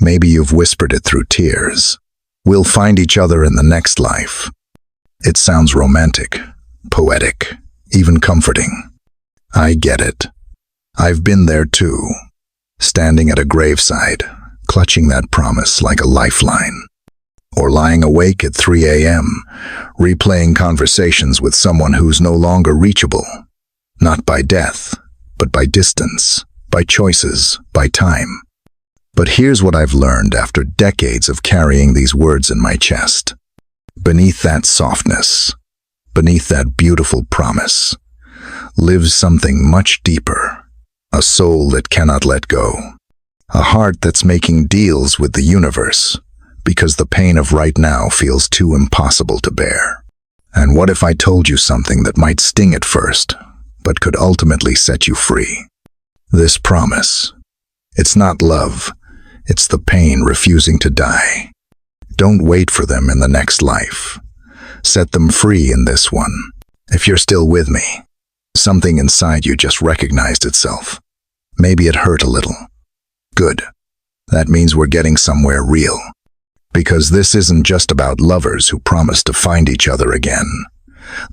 Maybe you've whispered it through tears. We'll find each other in the next life. It sounds romantic, poetic, even comforting. I get it. I've been there too, standing at a graveside, clutching that promise like a lifeline. Or lying awake at 3 a.m., replaying conversations with someone who's no longer reachable. Not by death, but by distance, by choices, by time. But here's what I've learned after decades of carrying these words in my chest. Beneath that softness, beneath that beautiful promise, lives something much deeper. A soul that cannot let go. A heart that's making deals with the universe, because the pain of right now feels too impossible to bear. And what if I told you something that might sting at first, but could ultimately set you free? This promise. It's not love. It's the pain refusing to die. Don't wait for them in the next life. Set them free in this one. If you're still with me, something inside you just recognized itself. Maybe it hurt a little. Good. That means we're getting somewhere real. Because this isn't just about lovers who promise to find each other again.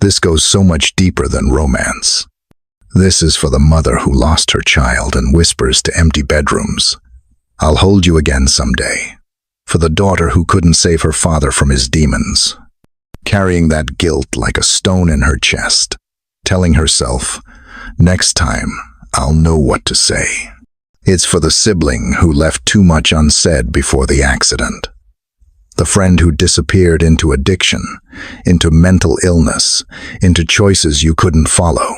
This goes so much deeper than romance. This is for the mother who lost her child and whispers to empty bedrooms, "I'll hold you again someday." For the daughter who couldn't save her father from his demons, carrying that guilt like a stone in her chest, telling herself, "Next time, I'll know what to say." It's for the sibling who left too much unsaid before the accident. The friend who disappeared into addiction, into mental illness, into choices you couldn't follow.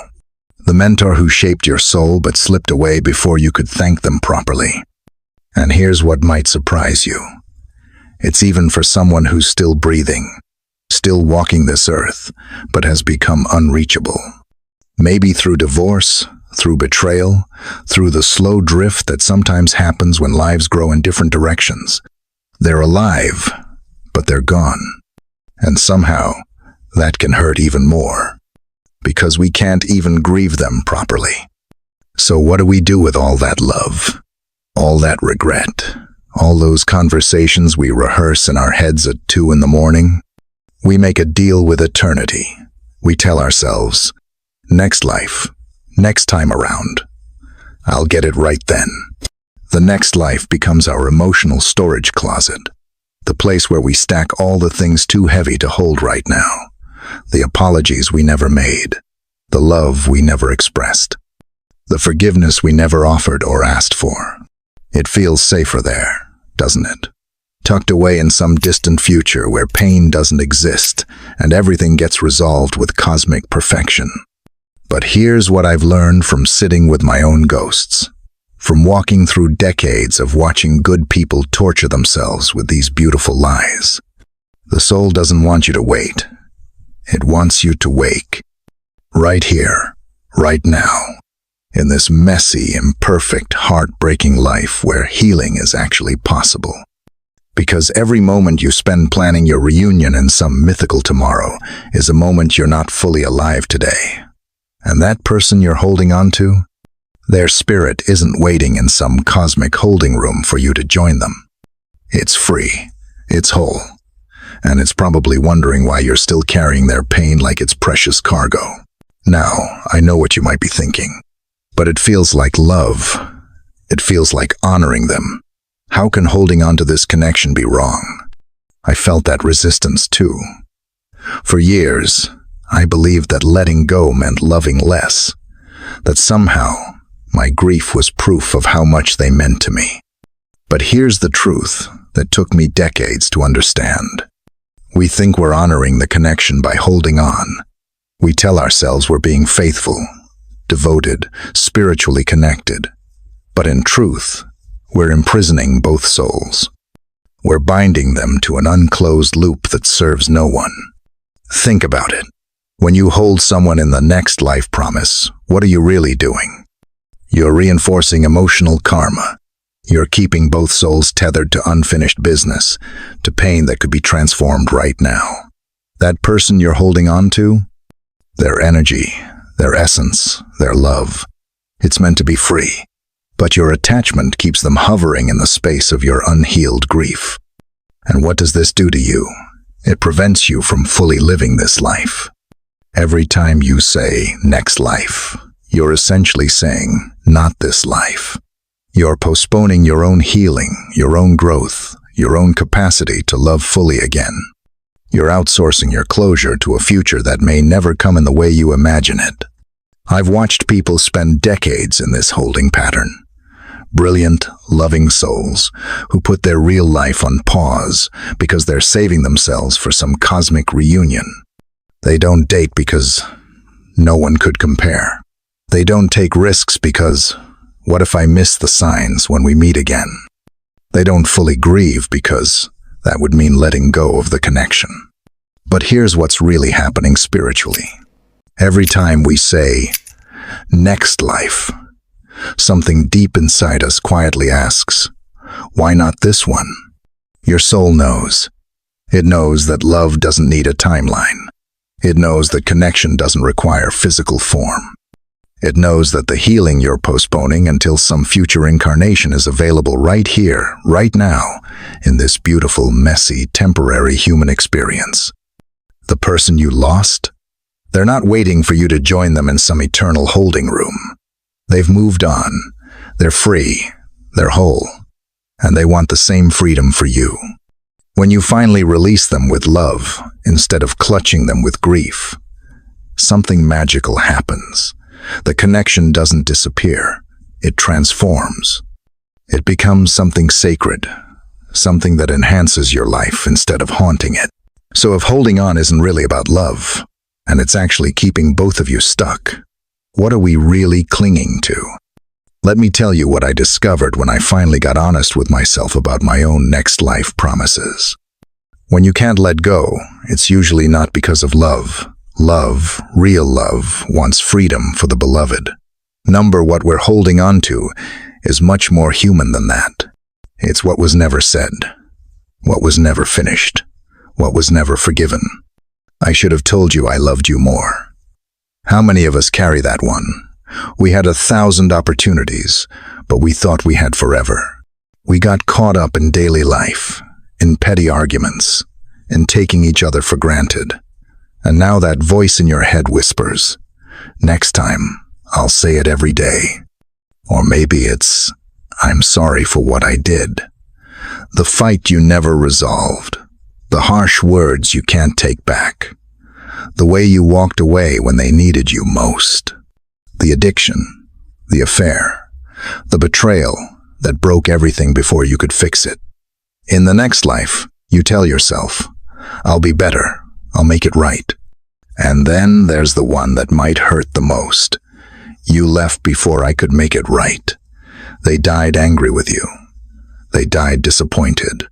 The mentor who shaped your soul but slipped away before you could thank them properly. And here's what might surprise you. It's even for someone who's still breathing, still walking this earth, but has become unreachable. Maybe through divorce, through betrayal, through the slow drift that sometimes happens when lives grow in different directions. They're alive, but they're gone. And somehow, that can hurt even more, because we can't even grieve them properly. So what do we do with all that love, all that regret, all those conversations we rehearse in our heads at 2 in the morning? We make a deal with eternity. We tell ourselves, next life, next time around, I'll get it right then. The next life becomes our emotional storage closet, the place where we stack all the things too heavy to hold right now, the apologies we never made, the love we never expressed, the forgiveness we never offered or asked for. It feels safer there, doesn't it? Tucked away in some distant future where pain doesn't exist and everything gets resolved with cosmic perfection. But here's what I've learned from sitting with my own ghosts, from walking through decades of watching good people torture themselves with these beautiful lies. The soul doesn't want you to wait. It wants you to wake. Right here, right now, in this messy, imperfect, heartbreaking life where healing is actually possible. Because every moment you spend planning your reunion in some mythical tomorrow is a moment you're not fully alive today. And that person you're holding on to, their spirit isn't waiting in some cosmic holding room for you to join them. It's free, it's whole, and it's probably wondering why you're still carrying their pain like it's precious cargo. Now, I know what you might be thinking, but it feels like love. It feels like honoring them. How can holding on to this connection be wrong? I felt that resistance too. For years, I believed that letting go meant loving less, that somehow my grief was proof of how much they meant to me. But here's the truth that took me decades to understand. We think we're honoring the connection by holding on. We tell ourselves we're being faithful, devoted, spiritually connected. But in truth, we're imprisoning both souls. We're binding them to an unclosed loop that serves no one. Think about it. When you hold someone in the next life promise, what are you really doing? You're reinforcing emotional karma. You're keeping both souls tethered to unfinished business, to pain that could be transformed right now. That person you're holding on to, their energy, their essence, their love, it's meant to be free. but your attachment keeps them hovering in the space of your unhealed grief. And what does this do to you? It prevents you from fully living this life. Every time you say, next life, you're essentially saying, not this life. You're postponing your own healing, your own growth, your own capacity to love fully again. You're outsourcing your closure to a future that may never come in the way you imagine it. I've watched people spend decades in this holding pattern. Brilliant, loving souls who put their real life on pause because they're saving themselves for some cosmic reunion. They don't date because no one could compare. They don't take risks because, what if I miss the signs when we meet again? They don't fully grieve because that would mean letting go of the connection. But here's what's really happening spiritually. Every time we say, next life, something deep inside us quietly asks, why not this one? Your soul knows. It knows that love doesn't need a timeline. It knows that connection doesn't require physical form. It knows that the healing you're postponing until some future incarnation is available right here, right now, in this beautiful, messy, temporary human experience. The person you lost? They're not waiting for you to join them in some eternal holding room. They've moved on. They're free. They're whole. And they want the same freedom for you. When you finally release them with love, instead of clutching them with grief, something magical happens. The connection doesn't disappear. It transforms. It becomes something sacred, something that enhances your life instead of haunting it. So if holding on isn't really about love, and it's actually keeping both of you stuck, what are we really clinging to? Let me tell you what I discovered when I finally got honest with myself about my own next life promises. When you can't let go, it's usually not because of love. Love, real love, wants freedom for the beloved. What we're holding on to is much more human than that. It's what was never said, what was never finished, what was never forgiven. I should have told you I loved you more. How many of us carry that one? We had 1,000 opportunities, but we thought we had forever. We got caught up in daily life, in petty arguments, in taking each other for granted. And now that voice in your head whispers, next time, I'll say it every day. Or maybe it's, I'm sorry for what I did. The fight you never resolved. The harsh words you can't take back. The way you walked away when they needed you most. The addiction, the affair, the betrayal that broke everything before you could fix it. In the next life, you tell yourself, I'll be better, I'll make it right. And then there's the one that might hurt the most. You left before I could make it right. They died angry with you. They died disappointed.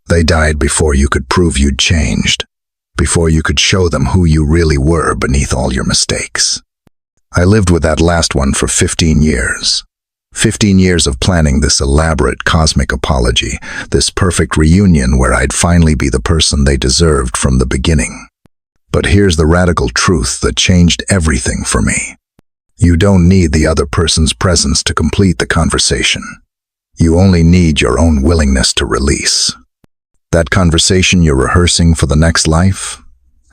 They died before you could prove you'd changed, before you could show them who you really were beneath all your mistakes. I lived with that last one for 15 years. 15 years of planning this elaborate cosmic apology, this perfect reunion where I'd finally be the person they deserved from the beginning. But here's the radical truth that changed everything for me. You don't need the other person's presence to complete the conversation. You only need your own willingness to release. That conversation you're rehearsing for the next life,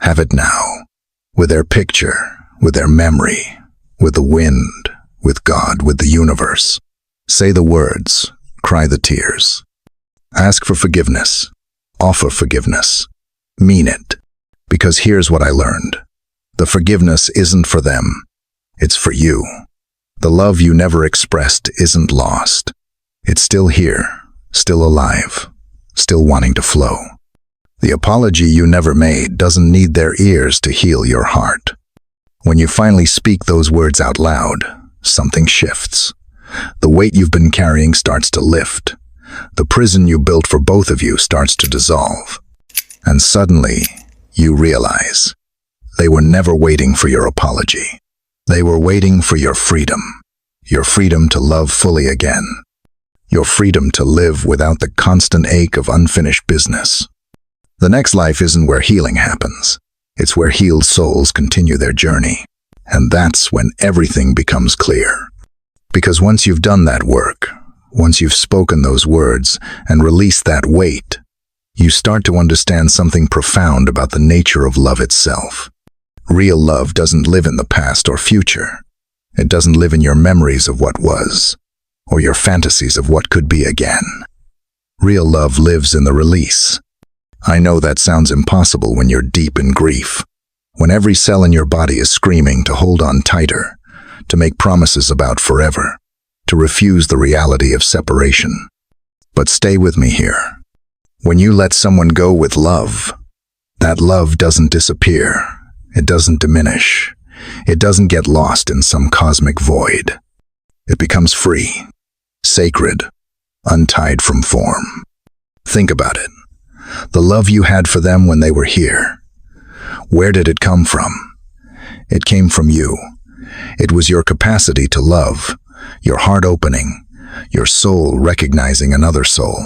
have it now. With their picture, with their memory, with the wind, with God, with the universe. Say the words, cry the tears. Ask for forgiveness, offer forgiveness, mean it. Because here's what I learned. The forgiveness isn't for them, it's for you. The love you never expressed isn't lost. It's still here, still alive, still wanting to flow. The apology you never made doesn't need their ears to heal your heart. When you finally speak those words out loud, something shifts. The weight you've been carrying starts to lift. The prison you built for both of you starts to dissolve. And suddenly, you realize they were never waiting for your apology. They were waiting for your freedom to love fully again, your freedom to live without the constant ache of unfinished business. The next life isn't where healing happens. It's where healed souls continue their journey. And that's when everything becomes clear. Because once you've done that work, once you've spoken those words and released that weight, you start to understand something profound about the nature of love itself. Real love doesn't live in the past or future. It doesn't live in your memories of what was, or your fantasies of what could be again. Real love lives in the release. I know that sounds impossible when you're deep in grief, when every cell in your body is screaming to hold on tighter, to make promises about forever, to refuse the reality of separation. But stay with me here. When you let someone go with love, that love doesn't disappear. It doesn't diminish. It doesn't get lost in some cosmic void. It becomes free, sacred, untied from form. Think about it. The love you had for them when they were here. Where did it come from? It came from you. It was your capacity to love, your heart opening, your soul recognizing another soul.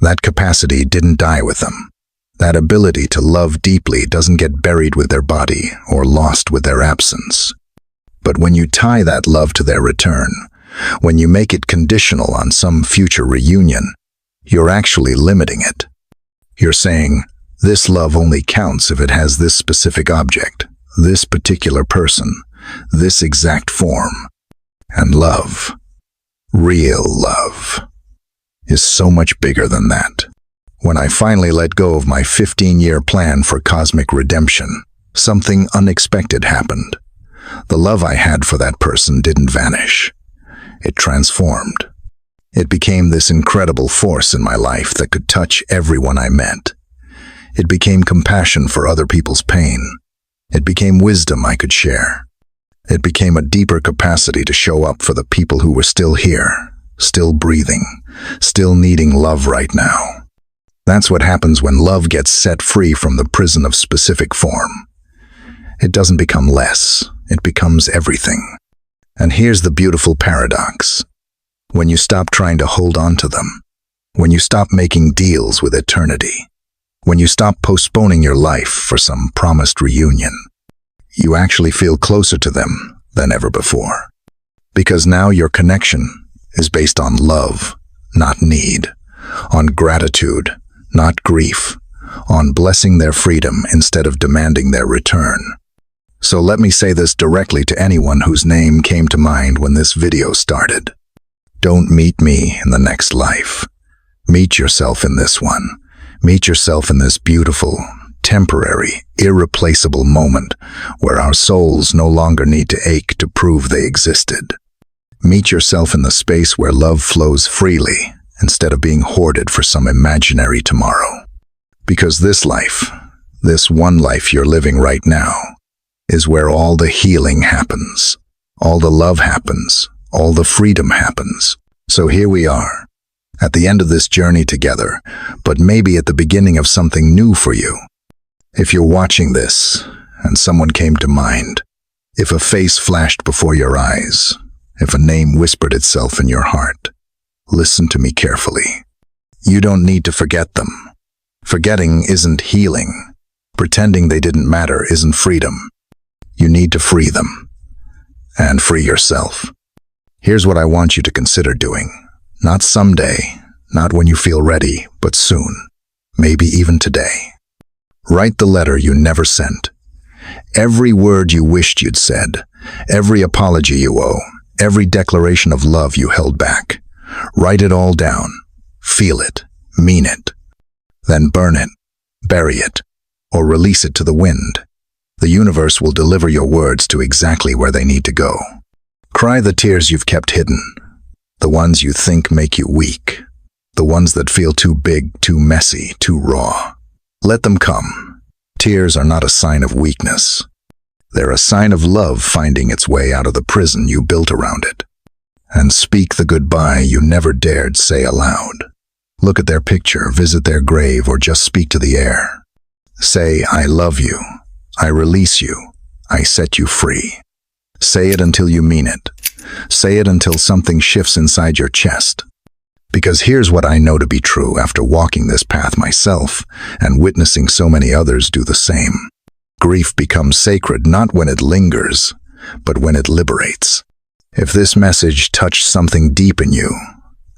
That capacity didn't die with them. That ability to love deeply doesn't get buried with their body or lost with their absence. But when you tie that love to their return, when you make it conditional on some future reunion, you're actually limiting it. You're saying, this love only counts if it has this specific object, this particular person, this exact form. And love, real love, is so much bigger than that. When I finally let go of my 15-year plan for cosmic redemption, something unexpected happened. The love I had for that person didn't vanish. It transformed. It became this incredible force in my life that could touch everyone I met. It became compassion for other people's pain. It became wisdom I could share. It became a deeper capacity to show up for the people who were still here, still breathing, still needing love right now. That's what happens when love gets set free from the prison of specific form. It doesn't become less, it becomes everything. And here's the beautiful paradox. When you stop trying to hold on to them, when you stop making deals with eternity, when you stop postponing your life for some promised reunion, you actually feel closer to them than ever before. Because now your connection is based on love, not need, on gratitude, not grief, on blessing their freedom instead of demanding their return. So let me say this directly to anyone whose name came to mind when this video started. Don't meet me in the next life. Meet yourself in this one. Meet yourself in this beautiful, temporary, irreplaceable moment where our souls no longer need to ache to prove they existed. Meet yourself in the space where love flows freely instead of being hoarded for some imaginary tomorrow. Because this life, this one life you're living right now, is where all the healing happens, all the love happens, all the freedom happens. So here we are, at the end of this journey together, but maybe at the beginning of something new for you. If you're watching this, and someone came to mind, if a face flashed before your eyes, if a name whispered itself in your heart, listen to me carefully. You don't need to forget them. Forgetting isn't healing. Pretending they didn't matter isn't freedom. You need to free them, and free yourself. Here's what I want you to consider doing. Not someday, not when you feel ready, but soon, maybe even today. Write the letter you never sent. Every word you wished you'd said, every apology you owe, every declaration of love you held back. Write it all down. Feel it. Mean it. Then burn it, bury it, or release it to the wind. The universe will deliver your words to exactly where they need to go. Cry the tears you've kept hidden, the ones you think make you weak, the ones that feel too big, too messy, too raw. Let them come. Tears are not a sign of weakness. They're a sign of love finding its way out of the prison you built around it. And speak the goodbye you never dared say aloud. Look at their picture, visit their grave, or just speak to the air. Say, I love you. I release you. I set you free. Say it until you mean it. Say it until something shifts inside your chest. Because here's what I know to be true after walking this path myself and witnessing so many others do the same. Grief becomes sacred not when it lingers, but when it liberates. If this message touched something deep in you,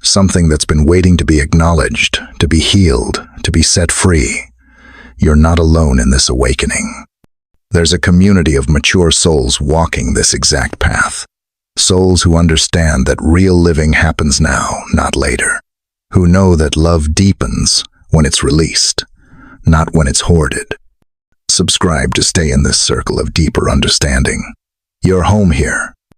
something that's been waiting to be acknowledged, to be healed, to be set free, you're not alone in this awakening. There's a community of mature souls walking this exact path. Souls who understand that real living happens now, not later. Who know that love deepens when it's released, not when it's hoarded. Subscribe to stay in this circle of deeper understanding. You're home here,